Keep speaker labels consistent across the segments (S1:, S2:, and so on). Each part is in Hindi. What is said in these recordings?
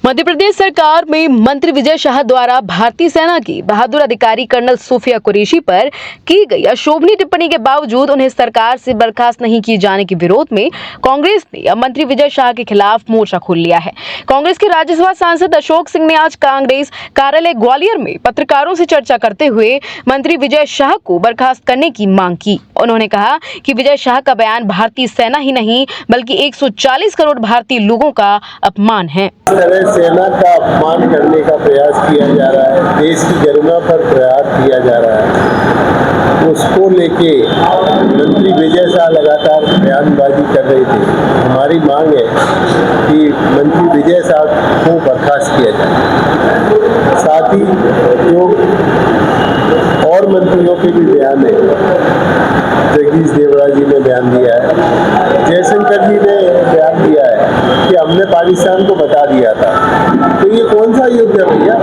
S1: मध्य प्रदेश सरकार में मंत्री विजय शाह द्वारा भारतीय सेना की बहादुर अधिकारी कर्नल सूफिया कुरैशी पर की गई अशोभनीय टिप्पणी के बावजूद उन्हें सरकार से बर्खास्त नहीं किए जाने के विरोध में कांग्रेस ने अब मंत्री विजय शाह के खिलाफ मोर्चा खोल लिया है। कांग्रेस के राज्यसभा सांसद अशोक सिंह ने आज कांग्रेस कार्यालय ग्वालियर में पत्रकारों से चर्चा करते हुए मंत्री विजय शाह को बर्खास्त करने की मांग की। उन्होंने कहा कि विजय शाह का बयान भारतीय सेना ही नहीं बल्कि 140 करोड़ भारतीय लोगों का अपमान है।
S2: सेना का अपमान करने का प्रयास किया जा रहा है, देश की गरिमा पर प्रहार किया जा रहा है, उसको लेके मंत्री विजय शाह लगातार बयानबाजी कर रहे थे। हमारी मांग है कि मंत्री विजय शाह को बर्खास्त किया जाए। साथ ही जो और मंत्रियों के भी बयान है, जगदीश देवड़ा जी ने बयान दिया है, जयशंकर जी ने बयान दिया है कि हमने पाकिस्तान को बता दिया था। तो ये कौन सा युद्ध है भैया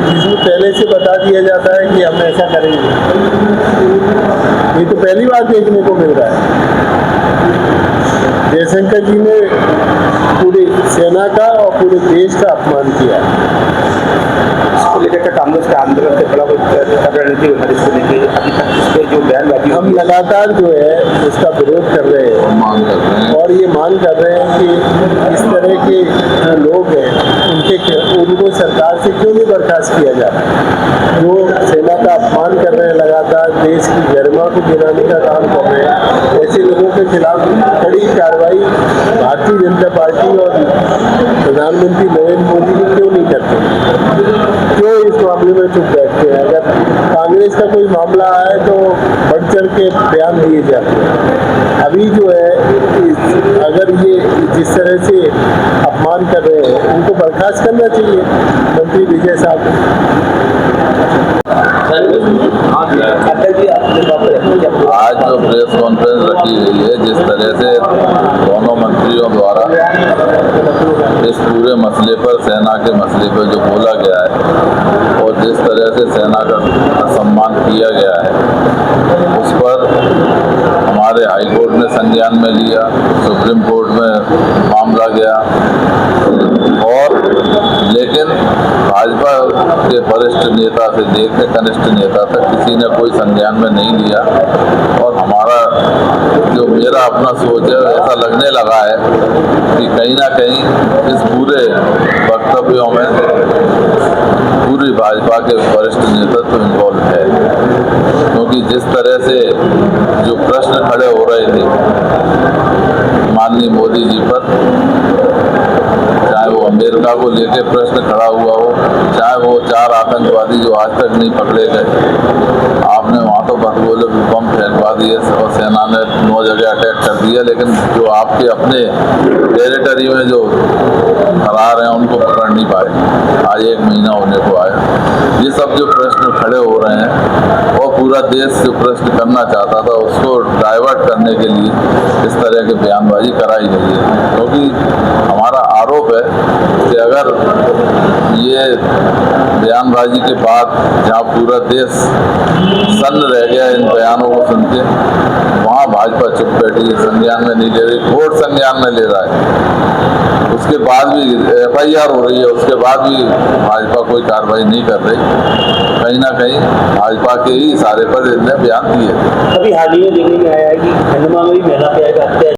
S2: जिसमें पहले से बता दिया जाता है कि हम ऐसा करेंगे? ये तो पहली बार देखने को मिल रहा है। जयशंकर जी ने पूरी सेना का और पूरे देश का अपमान किया।
S3: इसको लेकर कांग्रेस का आंदोलन से बड़ा रणनीति बना, इसको लेकर अभी तक इस पर जो बयानबाजी
S2: हम लगातार जो है उसका विरोध कर रहे हैं और ये मांग कर रहे हैं कि इस तरह के जो लोग हैं उनको सरकार से क्यों नहीं बर्खास्त किया जा रहा। जो सेना का अपमान कर रहे हैं, लगातार देश की गरिमा को गिराने का काम कर रहे हैं, ऐसे लोगों के खिलाफ कड़ी कार्रवाई भारतीय जनता पार्टी और प्रधानमंत्री नरेंद्र मोदी जी क्यों नहीं करते? क्यों इस मामले में चुप बैठते हैं? अगर कांग्रेस का कोई मामला आए तो बढ़ चढ़ के बयान दिए जाते हैं। अभी जो है अगर ये जिस तरह से अपमान कर रहे हैं उनको बर्खास्त करना चाहिए मंत्री विजय शाह को।
S4: आज जो प्रेस कॉन्फ्रेंस रखी गई है, जिस तरह से दोनों मंत्रियों द्वारा इस पूरे मसले पर, सेना के मसले पर जो बोला गया है और जिस तरह से सेना का सम्मान किया गया है, उस पर हमारे हाई कोर्ट ने संज्ञान में लिया, सुप्रीम कोर्ट में मामला गया और लेकिन भाजपा के वरिष्ठ नेता से लेकर कनिष्ठ नेता तक किसी ने कोई संज्ञान में नहीं लिया। और हमारा जो मेरा अपना सोच है, ऐसा लगने लगा है कि कहीं ना कहीं इस पूरे वक्तव्यों में पूरी भाजपा के वरिष्ठ नेतृत्व इन्वॉल्व है, क्योंकि जिस तरह से जो प्रश्न खड़े हो रहे थे माननीय मोदी जी पर, चाहे वो अमेरिका को लेके प्रश्न खड़ा हुआ हो, चाहे वो 4 आतंकवादी जो आज तक नहीं पकड़े गए, आपने वहाँ तो बदगोले बम फेंकवा दिए और सेना ने 9 जगह अटैक कर दिया, लेकिन जो आपके अपने टेरिटरी में जो फरार हैं उनको पकड़ नहीं पाए। आज 1 महीना होने को आया। ये सब जो प्रश्न खड़े हो रहे हैं और पूरा देश जो प्रश्न करना चाहता था उसको डाइवर्ट करने के लिए इस तरह की बयानबाजी कराई गई है। क्योंकि हमारा आरोप है कि अगर ये बयानबाजी के बाद जहाँ पूरा देश सन्न रह गया इन बयानों को सुन के, वहाँ भाजपा चुप बैठी है, संज्ञान में नहीं ले रही, कोर्ट संज्ञान में ले रहा है, उसके बाद भी FIR हो रही है, उसके बाद भी भाजपा कोई कार्रवाई नहीं कर रही। कहीं ना कहीं भाजपा के ही इशारे पर इन्हें बयान दिए।
S3: अभी हाल ही में देखने में आया है कि खंडवा में भी महिला पे